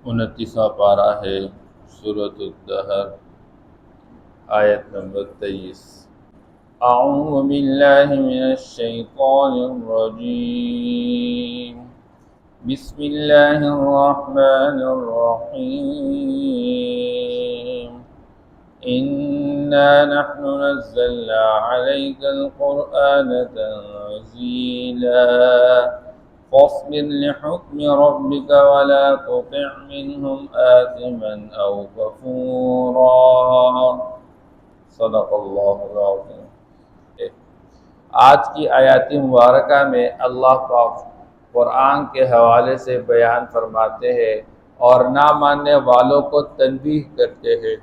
29واں پارہ ہے سورۃ الدہر، آیت نمبر 23۔ اعوذ باللہ من الشیطان الرجیم، بسم اللہ الرحمن الرحیم۔ انا نحن نزلنا علیک القرآن تنزیلا فاصبر لحکم ربک ولا تطع منهم آثما او کفورا۔ صدق اللہ العظیم۔ آج کی آیات مبارکہ میں اللہ پاک قرآن کے حوالے سے بیان فرماتے ہیں اور نہ ماننے والوں کو تنبیہ کرتے ہیں،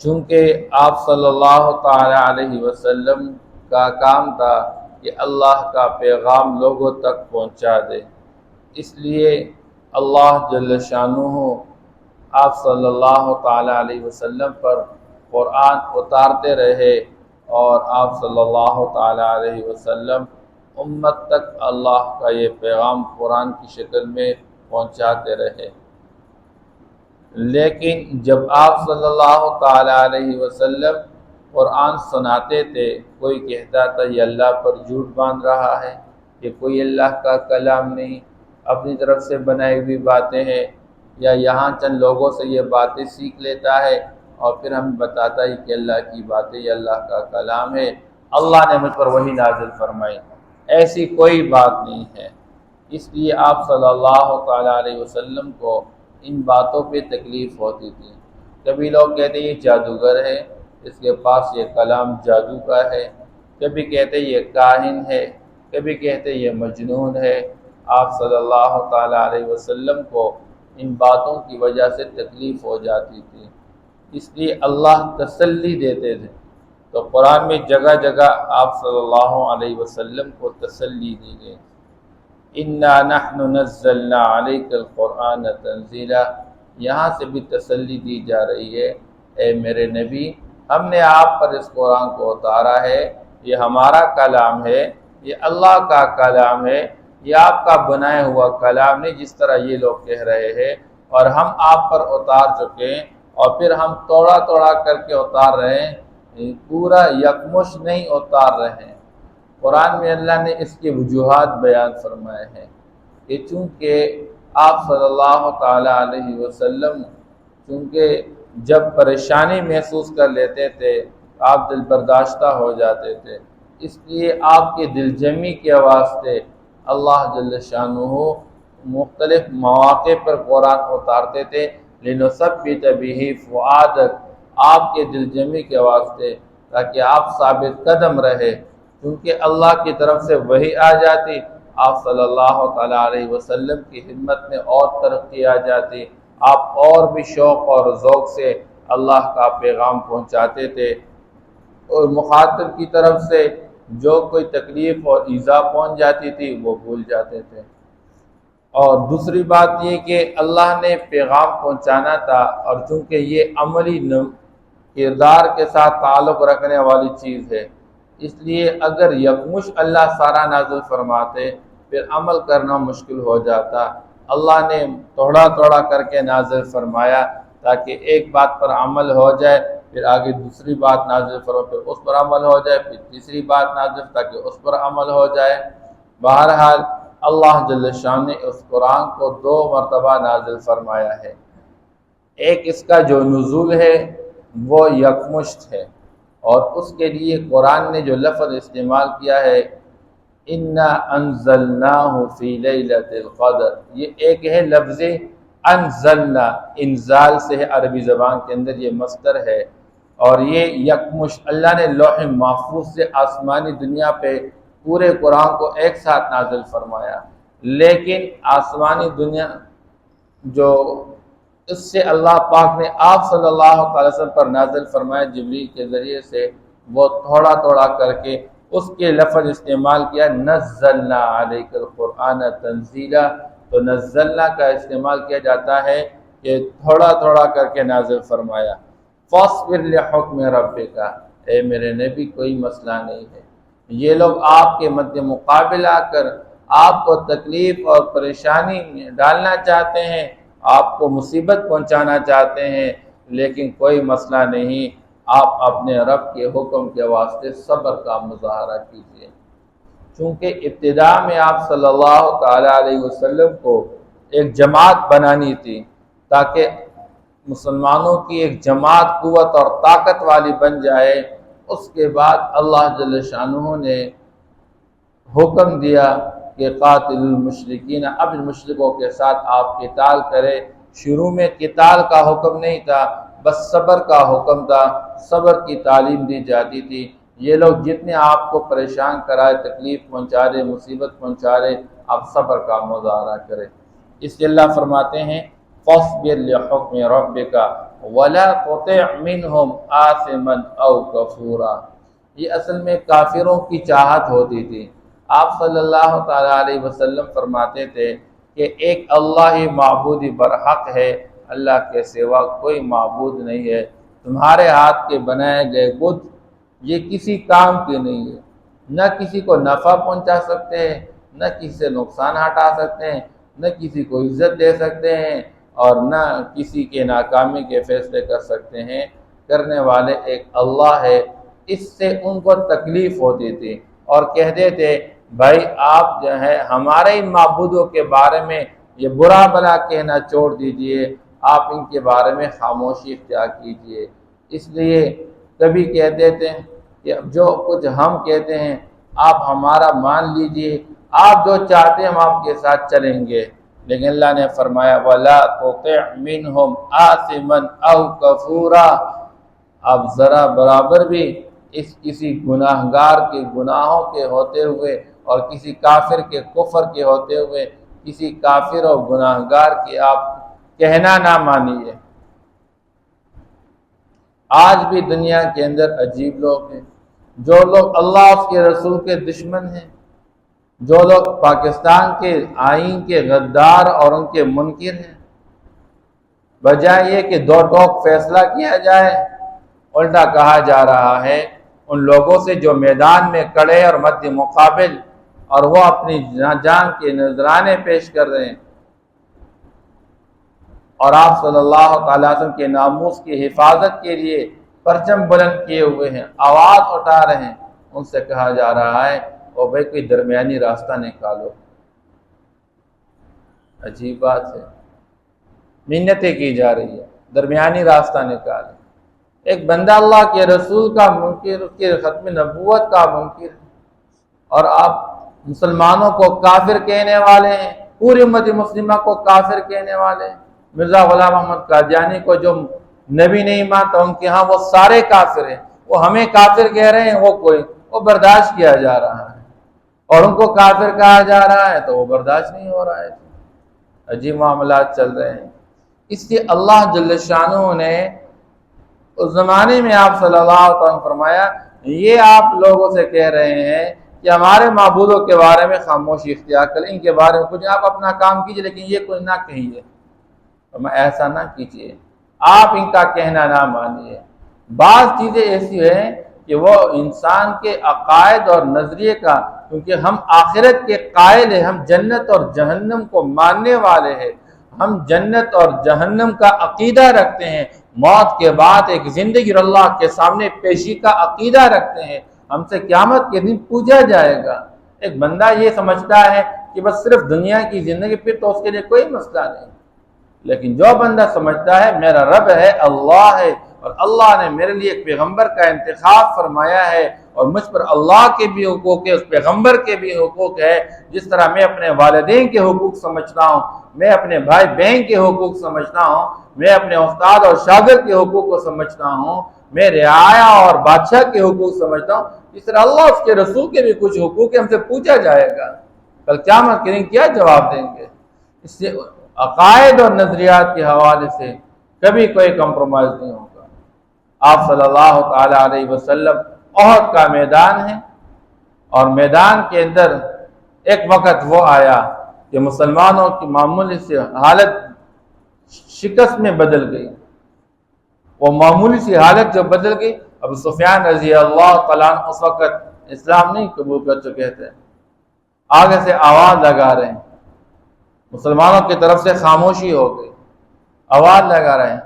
چونکہ آپ صلی اللہ تعالی علیہ وسلم کا کام تھا کہ اللہ کا پیغام لوگوں تک پہنچا دے، اس لیے اللہ جل شانہ آپ صلی اللہ تعالی علیہ وسلم پر قرآن اتارتے رہے اور آپ صلی اللہ تعالی علیہ وسلم امت تک اللہ کا یہ پیغام قرآن کی شکل میں پہنچاتے رہے۔ لیکن جب آپ صلی اللہ تعالی علیہ وسلم قرآن سناتے تھے، کوئی کہتا تھا یہ اللہ پر جھوٹ باندھ رہا ہے، یہ کوئی اللہ کا کلام نہیں، اپنی طرف سے بنائی ہوئی باتیں ہیں، یا یہاں چند لوگوں سے یہ باتیں سیکھ لیتا ہے اور پھر ہمیں بتاتا ہے کہ اللہ کی باتیں یہ اللہ کا کلام ہے، اللہ نے مجھ پر وحی نازل فرمائی۔ ایسی کوئی بات نہیں ہے۔ اس لیے آپ صلی اللہ تعالی علیہ وسلم کو ان باتوں پہ تکلیف ہوتی تھی۔ کبھی لوگ کہتے ہیں یہ جادوگر ہے، اس کے پاس یہ کلام جادو کا ہے، کبھی کہتے ہیں یہ کاہن ہے، کبھی کہتے ہیں یہ مجنون ہے۔ آپ صلی اللہ تعالی علیہ وسلم کو ان باتوں کی وجہ سے تکلیف ہو جاتی تھی، اس لیے اللہ تسلی دیتے تھے۔ تو قرآن میں جگہ جگہ آپ صلی اللہ علیہ وسلم کو تسلی دی گئی۔ انا نحن نزلنا علیک القرآن تنزیلا، یہاں سے بھی تسلی دی جا رہی ہے، اے میرے نبی ہم نے آپ پر اس قرآن کو اتارا ہے، یہ ہمارا کلام ہے، یہ اللہ کا کلام ہے، یہ آپ کا بنایا ہوا کلام نہیں جس طرح یہ لوگ کہہ رہے ہیں، اور ہم آپ پر اتار چکے ہیں، اور پھر ہم توڑا توڑا کر کے اتار رہے ہیں، پورا یکمش نہیں اتار رہے ہیں۔ قرآن میں اللہ نے اس کے وجوہات بیان فرمائے ہیں کہ چونکہ آپ صلی اللہ تعالی علیہ وسلم چونکہ جب پریشانی محسوس کر لیتے تھے آپ دل برداشتہ ہو جاتے تھے، اس لیے آپ کے دل جمی کے واسطے اللہ جل شانہ مختلف مواقع پر قرآن اتارتے تھے، لِنُثَبِّتَ بِهِ فُؤَادَكَ، آپ کے دل جمی کے واسطے، تاکہ آپ ثابت قدم رہے۔ کیونکہ اللہ کی طرف سے وحی آ جاتی، آپ صلی اللہ تعالی علیہ وسلم کی ہمت میں اور ترقی آ جاتی، آپ اور بھی شوق اور ذوق سے اللہ کا پیغام پہنچاتے تھے، اور مخاطب کی طرف سے جو کوئی تکلیف اور ایذا پہنچ جاتی تھی وہ بھول جاتے تھے۔ اور دوسری بات یہ کہ اللہ نے پیغام پہنچانا تھا، اور چونکہ یہ عملی کردار کے ساتھ تعلق رکھنے والی چیز ہے، اس لیے اگر یکمش اللہ سارا نازل فرماتے پھر عمل کرنا مشکل ہو جاتا۔ اللہ نے توڑا توڑا کر کے نازل فرمایا تاکہ ایک بات پر عمل ہو جائے، پھر آگے دوسری بات نازل فرمایا، پھر اس پر عمل ہو جائے، پھر تیسری بات نازل تاکہ اس پر عمل ہو جائے۔ بہرحال اللہ جل شان نے اس قرآن کو 2 مرتبہ نازل فرمایا ہے۔ ایک اس کا جو نزول ہے وہ یکمشت ہے، اور اس کے لیے قرآن نے جو لفظ استعمال کیا ہے اِنَّا أَنزَلْنَاهُ فِي لَيْلَةِ الْقَدْرِ، یہ ایک ہے لفظ انزلنا، انزال سے ہے، عربی زبان کے اندر یہ مصدر ہے، اور یہ یکمش اللہ نے لوح محفوظ سے آسمانی دنیا پہ پورے قرآن کو ایک ساتھ نازل فرمایا، لیکن آسمانی دنیا جو اس سے اللہ پاک نے آپ صلی اللہ علیہ وسلم پر نازل فرمایا جبریل کے ذریعے سے، وہ تھوڑا تھوڑا کر کے اس کے لفظ استعمال کیا، نزلنا علیک القرآن تنزیلا۔ تو نزلنا کا استعمال کیا جاتا ہے کہ تھوڑا تھوڑا کر کے نازل فرمایا۔ فاصبر لحکم ربک، اے میرے نبی کوئی مسئلہ نہیں ہے، یہ لوگ آپ کے مد مقابل آ کر آپ کو تکلیف اور پریشانی میں ڈالنا چاہتے ہیں، آپ کو مصیبت پہنچانا چاہتے ہیں، لیکن کوئی مسئلہ نہیں، آپ اپنے رب کے حکم کے واسطے صبر کا مظاہرہ کیجیے۔ چونکہ ابتدا میں آپ صلی اللہ تعالیٰ علیہ وسلم کو ایک جماعت بنانی تھی، تاکہ مسلمانوں کی ایک جماعت قوت اور طاقت والی بن جائے۔ اس کے بعد اللہ جل شانہ نے حکم دیا کہ قاتل المشرکین، اب مشرکوں کے ساتھ آپ قتال کرے۔ شروع میں قتال کا حکم نہیں تھا، بس صبر کا حکم تھا، صبر کی تعلیم دی جاتی تھی۔ یہ لوگ جتنے آپ کو پریشان کرائے، تکلیف پہنچا رہے، مصیبت پہنچا رہے، آپ صبر کا مظاہرہ کریں۔ اس لیے اللہ فرماتے ہیں فاصبر لحکم ربک ولا تطع منهم آثما او کفورا۔ یہ اصل میں کافروں کی چاہت ہوتی تھی۔ آپ صلی اللہ تعالیٰ علیہ وسلم فرماتے تھے کہ ایک اللہ ہی معبود برحق ہے، اللہ کے سوا کوئی معبود نہیں ہے۔ تمہارے ہاتھ کے بنائے گئے بت یہ کسی کام کے نہیں ہے، نہ کسی کو نفع پہنچا سکتے ہیں، نہ کسی سے نقصان ہٹا سکتے ہیں، نہ کسی کو عزت دے سکتے ہیں، اور نہ کسی کے ناکامی کے فیصلے کر سکتے ہیں۔ کرنے والے ایک اللہ ہے۔ اس سے ان کو تکلیف ہوتی تھی اور کہتے تھے بھائی آپ جو ہے ہمارے ان معبودوں کے بارے میں یہ برا بھلا کہنا چھوڑ دیجئے، آپ ان کے بارے میں خاموشی اختیار کیجئے۔ اس لیے کبھی کہتے تھے کہ جو کچھ ہم کہتے ہیں آپ ہمارا مان لیجئے، آپ جو چاہتے ہیں ہم آپ کے ساتھ چلیں گے، لیکن اللہ نے فرمایا وَلَا تُطِعْ مِنْهُمْ آثِمًا أَوْ كَفُورًا۔ اب ذرا برابر بھی اس کسی گناہ گار کے گناہوں کے ہوتے ہوئے اور کسی کافر کے کفر کے ہوتے ہوئے کسی کافر اور گناہ گار کے آپ کہنا نہ مانیے۔ آج بھی دنیا کے اندر عجیب لوگ ہیں، جو لوگ اللہ اس کے رسول کے دشمن ہیں، جو لوگ پاکستان کے آئین کے غدار اور ان کے منکر ہیں، بجائے یہ کہ دو ٹوک فیصلہ کیا جائے، الٹا کہا جا رہا ہے ان لوگوں سے جو میدان میں کڑے اور مد مقابل اور وہ اپنی جان کے نذرانے پیش کر رہے ہیں اور آپ صلی اللہ تعالیٰ وسلم کے ناموس کی حفاظت کے لیے پرچم بلند کیے ہوئے ہیں، آواز اٹھا رہے ہیں، ان سے کہا جا رہا ہے او بھائی کوئی درمیانی راستہ نکالو۔ عجیب بات ہے، منتیں کی جا رہی ہے درمیانی راستہ نکالے۔ ایک بندہ اللہ کے رسول کا منکر، اس کے ختم نبوت کا منکر، اور آپ مسلمانوں کو کافر کہنے والے ہیں، پوری امت مسلمہ کو کافر کہنے والے ہیں۔ مرزا غلام احمد قادیانی کو جو نبی نہیں مانتا ان کے ہاں وہ سارے کافر ہیں، وہ ہمیں کافر کہہ رہے ہیں، وہ برداشت کیا جا رہا ہے، اور ان کو کافر کہا جا رہا ہے تو وہ برداشت نہیں ہو رہا ہے۔ عجیب معاملات چل رہے ہیں۔ اس لیے اللہ جل شانہ نے اس زمانے میں آپ صلی اللہ علیہ وسلم فرمایا یہ آپ لوگوں سے کہہ رہے ہیں کہ ہمارے معبودوں کے بارے میں خاموشی اختیار کریں، ان کے بارے میں کچھ آپ اپنا کام کیجئے لیکن یہ کوئی نہ کہیے، ایسا نہ کیجئے، آپ ان کا کہنا نہ مانیے۔ بعض چیزیں ایسی ہیں کہ وہ انسان کے عقائد اور نظریے کا، کیونکہ ہم آخرت کے قائل ہیں، ہم جنت اور جہنم کو ماننے والے ہیں، ہم جنت اور جہنم کا عقیدہ رکھتے ہیں، موت کے بعد ایک زندگی اور اللہ کے سامنے پیشی کا عقیدہ رکھتے ہیں، ہم سے قیامت کے دن پوچھا جائے گا۔ ایک بندہ یہ سمجھتا ہے کہ بس صرف دنیا کی زندگی، پھر تو اس کے لیے کوئی مسئلہ نہیں، لیکن جو بندہ سمجھتا ہے میرا رب ہے، اللہ ہے، اور اللہ نے میرے لیے ایک پیغمبر کا انتخاب فرمایا ہے اور مجھ پر اللہ کے بھی حقوق ہے، اس پیغمبر کے بھی حقوق ہے، جس طرح میں اپنے والدین کے حقوق سمجھتا ہوں، میں اپنے بھائی بہن کے حقوق سمجھتا ہوں، میں اپنے استاد اور شاگرد کے حقوق کو سمجھتا ہوں، میں رعایا اور بادشاہ کے حقوق سمجھتا ہوں، اس طرح اللہ اس کے رسول کے بھی کچھ حقوق ہم سے پوچھا جائے گا، کل قیامت کے دن کیا جواب دیں گے۔ اس سے عقائد اور نظریات کے حوالے سے کبھی کوئی کمپرومائز نہیں ہوگا۔ آپ صلی اللہ تعالیٰ علیہ وسلم احد کا میدان ہے، اور میدان کے اندر ایک وقت وہ آیا کہ مسلمانوں کی معمولی سی حالت شکست میں بدل گئی، وہ معمولی سی حالت جو بدل گئی، ابو سفیان رضی اللہ تعالیٰ عنہ اس وقت اسلام نہیں قبول کر چکے تھے، آگے سے آواز لگا رہے ہیں، مسلمانوں کی طرف سے خاموشی ہو گئی، آواز لگا رہے ہیں،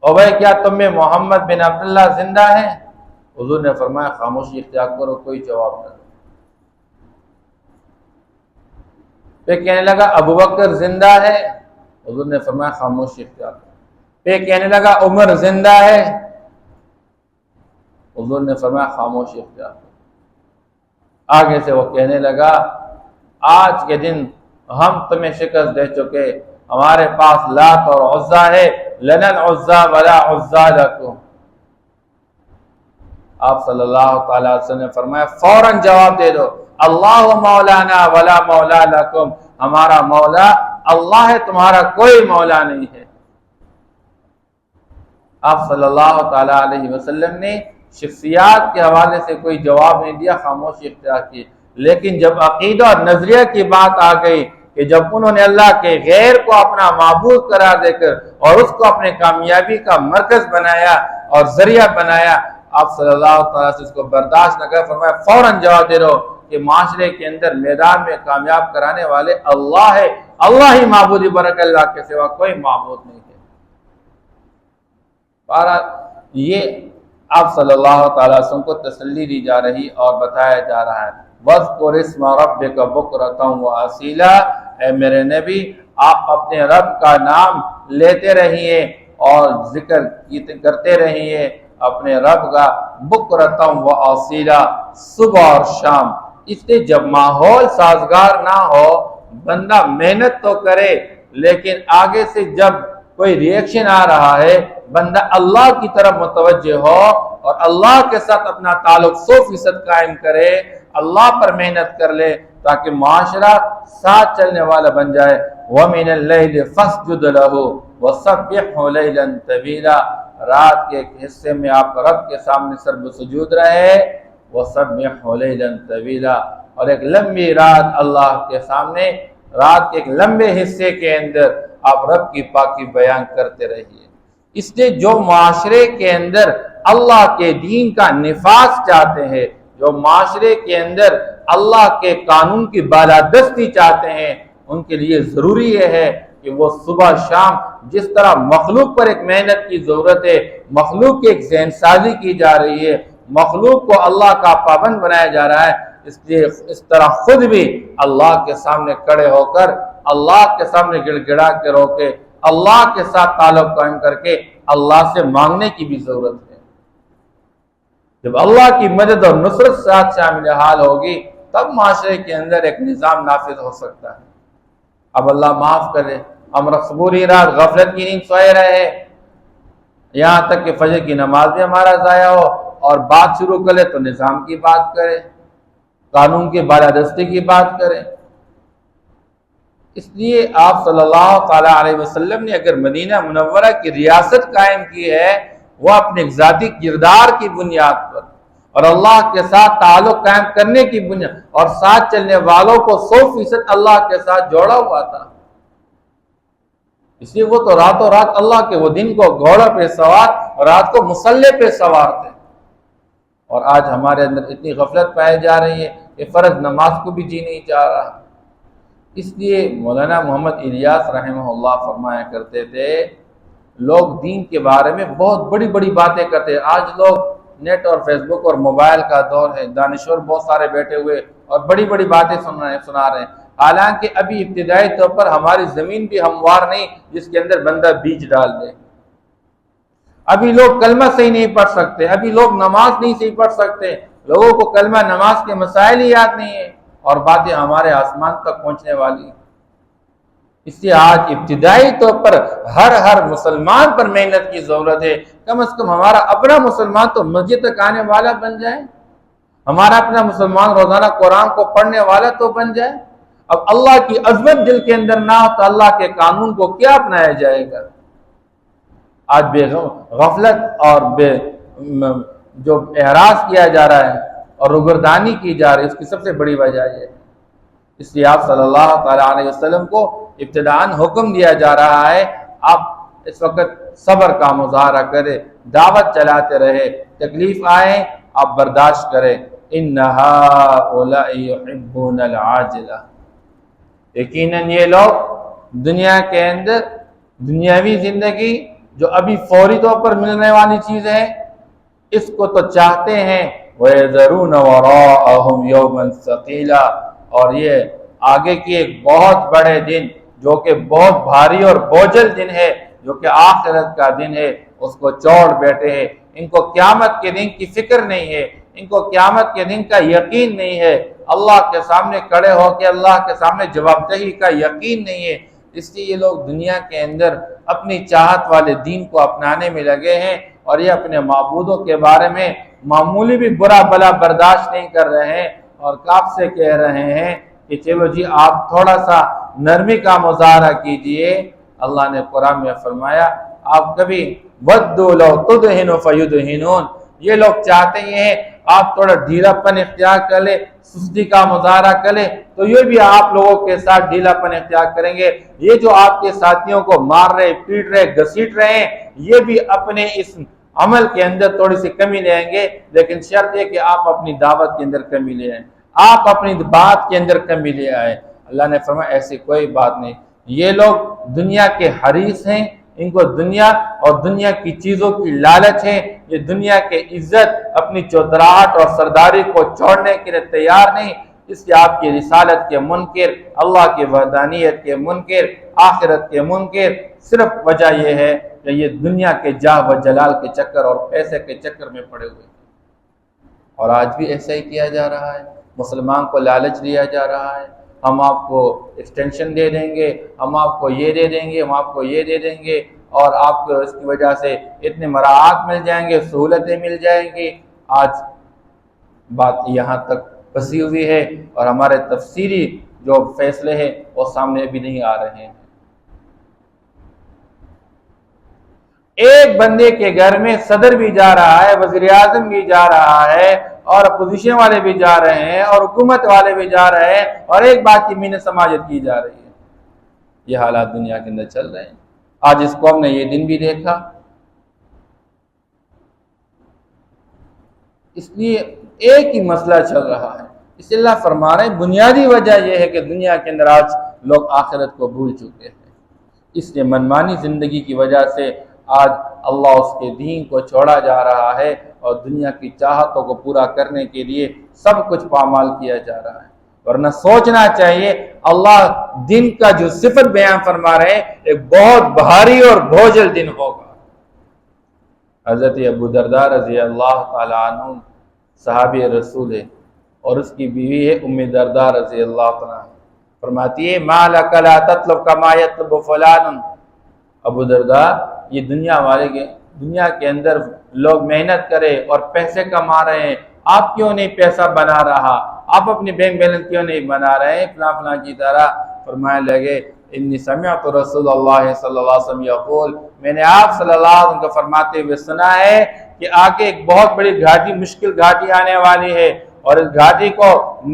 او بھائی کیا تم میں محمد بن عبداللہ زندہ ہیں؟ حضور نے فرمایا خاموشی اختیار کرو، کوئی جواب نہ دو۔ پھر کہنے لگا ابو بکر زندہ ہے؟ حضور نے فرمایا خاموشی اختیار کرو۔ پھر کہنے لگا عمر زندہ ہے؟ حضور نے فرمایا خاموشی اختیار کرو۔ آگے سے وہ کہنے لگا آج کے دن ہم تمہیں شکست دے چکے، ہمارے پاس لات اور عزا ہے، لنا العزا ولا عزا لکم۔ آپ صلی اللہ تعالی علیہ وسلم نے فرمایا فوراً جواب دے دو، اللہ مولانا ولا مولا لکم، ہمارا مولا اللہ ہے، تمہارا کوئی مولا نہیں ہے۔ آپ صلی اللہ تعالی علیہ وسلم نے شخصیات کے حوالے سے کوئی جواب نہیں دیا، خاموشی اختیار کی۔ لیکن جب عقیدہ اور نظریہ کی بات آ گئی کہ جب انہوں نے اللہ کے غیر کو اپنا معبود قرار دے کر اور اس کو اپنے کامیابی کا مرکز بنایا اور ذریعہ بنایا، آپ صلی اللہ تعالیٰ سے اس کو برداشت نہ کر فرمایا فوراً جواب دے دو کہ معاشرے کے اندر میدان میں کامیاب کرانے والے اللہ ہے، اللہ ہی معبود برک اللہ کے سوا کوئی معبود نہیں ہے۔ یہ آپ صلی اللہ تعالیٰ علیہ وسلم کو تسلی دی جا رہی اور بتایا جا رہا ہے وَاذْكُرِ اسْمَ رَبِّكَ بُكْرَةً وَأَصِيلًا، اے میرے نبی آپ اپنے رب کا نام لیتے رہیے اور ذکر کرتے رہیے اپنے رب کا بُكْرَةً وَأَصِيلًا، صبح اور شام۔ اس لیے جب ماحول سازگار نہ ہو بندہ محنت تو کرے، لیکن آگے سے جب کوئی ریئیکشن آ رہا ہے بندہ اللہ کی طرف متوجہ ہو اور اللہ کے ساتھ اپنا تعلق 100% قائم کرے، اللہ پر محنت کر لے تاکہ معاشرہ ساتھ چلنے والا بن جائے۔ وَمِنَ اللَّيْلِ فَاسْجُدْ لَهُ وَسَبِّحْهُ لَيْلًا طَوِيلًا، رات کے ایک حصے میں آپ رب کے سامنے سر بسجود رہے، وَسَبِّحْهُ لَيْلًا طَوِيلًا، اور ایک لمبی رات اللہ کے سامنے، رات کے ایک لمبے حصے کے اندر آپ رب کی پاکی بیان کرتے رہیے۔ اس لیے جو معاشرے کے اندر اللہ کے دین کا نفاذ چاہتے ہیں، جو معاشرے کے اندر اللہ کے قانون کی بالادستی چاہتے ہیں، ان کے لیے ضروری یہ ہے کہ وہ صبح شام جس طرح مخلوق پر ایک محنت کی ضرورت ہے، مخلوق کی ایک ذہن سازی کی جا رہی ہے، مخلوق کو اللہ کا پابند بنایا جا رہا ہے، اس لیے اس طرح خود بھی اللہ کے سامنے کھڑے ہو کر اللہ کے سامنے گڑ گڑا کے رو کے اللہ کے ساتھ تعلق قائم کر کے اللہ سے مانگنے کی بھی ضرورت ہے۔ جب اللہ کی مدد اور نصرت ساتھ شامل حال ہوگی تب معاشرے کے اندر ایک نظام نافذ ہو سکتا ہے۔ اب اللہ معاف کرے، ہم پوری رات غفلت کی نیند سوئے رہے، یہاں تک کہ فجر کی نماز بھی ہمارا ضائع ہو، اور بات شروع کرے تو نظام کی بات کرے، قانون کی بالادستی کی بات کرے۔ اس لیے آپ صلی اللہ تعالیٰ علیہ وسلم نے اگر مدینہ منورہ کی ریاست قائم کی ہے وہ اپنے ذاتی کردار کی بنیاد پر اور اللہ کے ساتھ تعلق قائم کرنے کی بنیاد اور ساتھ چلنے والوں کو 100% اللہ کے ساتھ جوڑا ہوا تھا۔ اس لیے وہ تو راتوں رات اللہ کے وہ دن کو گھوڑا پہ سوار اور رات کو مسلح پہ سوار تھے، اور آج ہمارے اندر اتنی غفلت پائی جا رہی ہے کہ فرض نماز کو بھی جی نہیں چاہ رہا۔ اس لیے مولانا محمد الیاس رحمہ اللہ فرمایا کرتے تھے لوگ دین کے بارے میں بہت بڑی بڑی باتیں کرتے ہیں۔ آج لوگ نیٹ اور فیس بک اور موبائل کا دور ہے، دانشور بہت سارے بیٹھے ہوئے اور بڑی بڑی باتیں سنا رہے ہیں، حالانکہ ابھی ابتدائی طور پر ہماری زمین بھی ہموار نہیں جس کے اندر بندہ بیج ڈال دے۔ ابھی لوگ کلمہ صحیح نہیں پڑھ سکتے، ابھی لوگ نماز نہیں صحیح پڑھ سکتے، لوگوں کو کلمہ نماز کے مسائل ہی یاد نہیں ہے، اور باتیں ہمارے آسمان تک پہنچنے والی ہیں۔ اس لیے آج ابتدائی طور پر ہر مسلمان پر محنت کی ضرورت ہے۔ کم از کم ہمارا اپنا مسلمان تو مسجد تک آنے والا بن جائے، ہمارا اپنا مسلمان روزانہ قرآن کو پڑھنے والا تو بن جائے۔ اب اللہ کی عظمت دل کے اندر نہ ہو تو اللہ کے قانون کو کیا اپنایا جائے گا؟ آج بے غفلت اور جو اعراض کیا جا رہا ہے اور روگردانی کی جا رہی ہے، اس کی سب سے بڑی وجہ یہ ہے۔ اس لیے آپ صلی اللہ تعالیٰ علیہ وسلم کو ابتداءً حکم دیا جا رہا ہے آپ اس وقت صبر کا مظاہرہ کریں، دعوت چلاتے رہے، تکلیف آئے آپ برداشت کریں، ان هؤلاء يحبون العاجلہ، یقیناً یہ لوگ دنیا کے اندر دنیاوی زندگی جو ابھی فوری طور پر ملنے والی چیز ہے اس کو تو چاہتے ہیں، وَيَذَرُونَ وَرَاءَهُمْ يَوْمًا ثَقِيلًا، اور یہ آگے کی ایک بہت بڑے دن جو کہ بہت بھاری اور بوجھل دن ہے، جو کہ آخرت کا دن ہے، اس کو چھوڑ بیٹھے ہیں۔ ان کو قیامت کے دن کی فکر نہیں ہے، ان کو قیامت کے دن کا یقین نہیں ہے، اللہ کے سامنے کھڑے ہو کے اللہ کے سامنے جواب دہی کا یقین نہیں ہے، اس لیے یہ لوگ دنیا کے اندر اپنی چاہت والے دین کو اپنانے میں لگے ہیں، اور یہ اپنے معبودوں کے بارے میں معمولی بھی برا بلا برداشت نہیں کر رہے ہیں، اور کاف سے کہہ رہے ہیں کہ چلو جی آپ تھوڑا سا نرمی کا مظاہرہ کیجئے۔ اللہ نے قرآن میں فرمایا آپ کبھی وَدُّوا لَوْ تُدْهِنُ فَيُدْهِنُونَ، یہ لوگ چاہتے ہیں آپ تھوڑا ڈھیلا پن اختیار کر لیں، سستی کا مظاہرہ کر لیں تو یہ بھی آپ لوگوں کے ساتھ ڈھیلا پن اختیار کریں گے۔ یہ جو آپ کے ساتھیوں کو مار رہے، پیٹ رہے، گھسیٹ رہے ہیں، یہ بھی اپنے اس عمل کے اندر تھوڑی سی کمی لے آئیں گے، لیکن شرط ہے کہ آپ اپنی دعوت کے اندر کمی لے آئیں، آپ اپنی بات کے اندر کمی لے آئیں۔ اللہ نے فرمایا ایسی کوئی بات نہیں، یہ لوگ دنیا کے حریص ہیں، ان کو دنیا اور دنیا کی چیزوں کی لالچ ہے، یہ دنیا کے عزت اپنی چودراہٹ اور سرداری کو چھوڑنے کے لیے تیار نہیں، اس لیے آپ کی رسالت کے منکر، اللہ کی وحدانیت کے منکر، آخرت کے منکر، صرف وجہ یہ ہے کہ یہ دنیا کے جاہ و جلال کے چکر اور پیسے کے چکر میں پڑے ہوئے، اور آج بھی ایسا ہی کیا جا رہا ہے۔ مسلمان کو لالچ دیا جا رہا ہے، ہم آپ کو ایکسٹینشن دے دیں گے، ہم آپ کو یہ دے دیں گے، ہم آپ کو یہ دے دیں گے، اور آپ کو اس کی وجہ سے اتنے مراعات مل جائیں گے، سہولتیں مل جائیں گی۔ آج بات یہاں تک پھنسی ہوئی ہے، اور ہمارے تفسیری جو فیصلے ہیں وہ سامنے بھی نہیں آ رہے ہیں۔ ایک بندے کے گھر میں صدر بھی جا رہا ہے، وزیر اعظم بھی جا رہا ہے، اور اپوزیشن والے بھی جا رہے ہیں، اور حکومت والے بھی جا رہے ہیں، اور ایک بات کی مین سماجت کی جا رہی ہے۔ یہ حالات دنیا کے اندر چل رہے ہیں۔ آج اس قوم نے یہ دن بھی دیکھا، اس لیے ایک ہی مسئلہ چل رہا ہے۔ اس لیے اللہ فرما رہے ہیں بنیادی وجہ یہ ہے کہ دنیا کے اندر آج لوگ آخرت کو بھول چکے ہیں، اس لیے منمانی زندگی کی وجہ سے آج اللہ اس کے دین کو چھوڑا جا رہا ہے، اور دنیا کی چاہتوں کو پورا کرنے کے لیے سب کچھ پامال کیا جا رہا ہے۔ ورنہ سوچنا چاہیے اللہ دن کا جو صفت بیان فرما رہے ہیں ایک بہت بھاری اور بوجھل دن ہوگا۔ حضرت ابو درداء رضی اللہ تعالی عنہ صحابی رسول ہے، اور اس کی بیوی ہے ام درداء رضی اللہ تعالی عنہ، فرماتی ہے ما لک لا تطلب کما یطلب فلان۔ ابو درداء، یہ دنیا کے اندر لوگ محنت کرے اور پیسے کما رہے ہیں، آپ کیوں نہیں پیسہ بنا رہا، آپ اپنی بینک بیلنس کیوں نہیں بنا رہے ہیں فلاں فلاں کی طرح؟ فرمانے لگے انی سمعت رسول اللہ صلی اللہ علیہ وسلم یقول، میں نے آپ صلی اللہ علیہ وسلم کو فرماتے ہوئے سنا ہے کہ آگے ایک بہت بڑی گھاٹی، مشکل گھاٹی آنے والی ہے، اور اس گھاٹی کو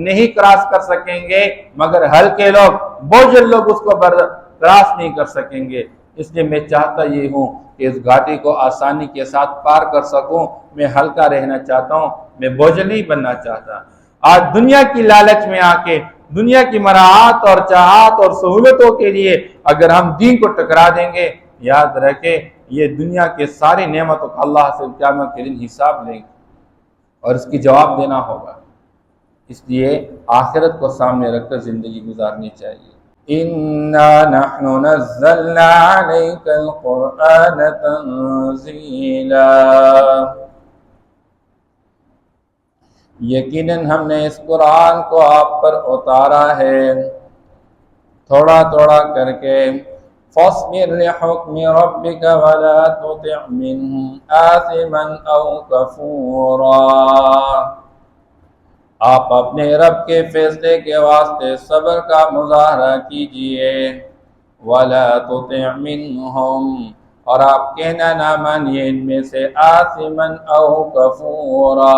نہیں کراس کر سکیں گے مگر ہلکے لوگ، بوجھل لوگ اس کو کراس نہیں کر سکیں گے۔ اس لیے میں چاہتا یہ ہوں کہ اس گھاٹی کو آسانی کے ساتھ پار کر سکوں، میں ہلکا رہنا چاہتا ہوں، میں بوجھل نہیں بننا چاہتا۔ آج دنیا کی لالچ میں آ کے، دنیا کی مراعات اور چاہت اور سہولتوں کے لیے اگر ہم دین کو ٹکرا دیں گے، یاد رکھیں یہ دنیا کے ساری نعمتوں کا اللہ سے قیامت کے دن حساب لیں گے، اور اس کی جواب دینا ہوگا۔ اس لیے آخرت کو سامنے رکھ کر زندگی گزارنی چاہیے۔ اِنَّا نَحْنُ نَزَّلْنَا عَلَيْكَ الْقُرْآنَ تَنزِيلًا، یقیناً ہم نے اس قرآن کو آپ پر اتارا ہے تھوڑا تھوڑا کر کے۔ فَاصْبِرْ لِحُكْمِ رَبِّكَ وَلَا تُطِعْ مِنْهُمْ آثِمًا أَوْ كَفُورًا، آپ اپنے رب کے فیصلے کے واسطے صبر کا مظاہرہ کیجئے۔ وَلَا تُطِعْ مِنْهُمْ، اور آپ کہنا نہ مانیے ان میں سے، آثِمًا أَوْ كَفُورًا،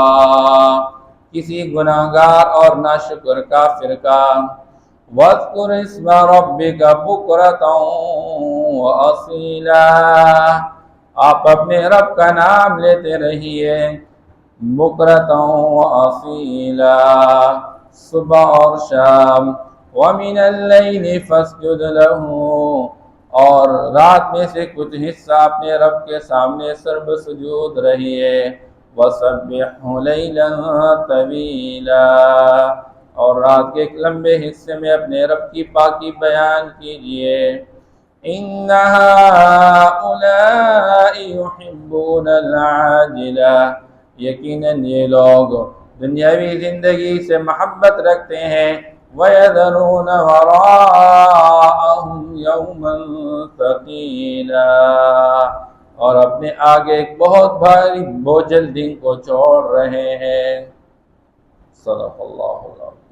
کسی گناہگار اور ناشکر کافر کا۔ وَاذْكُرِ اسْمَ رَبِّكَ بُكْرَةً وَأَصِيلًا، آپ اپنے رب کا نام لیتے رہیے بکرۃ وأصیلا، صبح اور شام، ومن اللیل فاسجد لہ، اور رات میں سے کچھ حصہ اپنے رب کے سامنے سرب سجود رہیے، وسبحہ لیلا طویلا، اور رات کے ایک لمبے حصے میں اپنے رب کی پاکی بیان کیجیے۔ ان هؤلاء يحبون العاجلہ، یقیناً یہ لوگ دنیاوی زندگی سے محبت رکھتے ہیں، وَيَذَرُونَ وَرَاءَهُمْ يَوْمًا ثَقِيلًا، اور اپنے آگے ایک بہت بھاری بوجھل دن کو چھوڑ رہے ہیں۔ صدق اللہ العظیم۔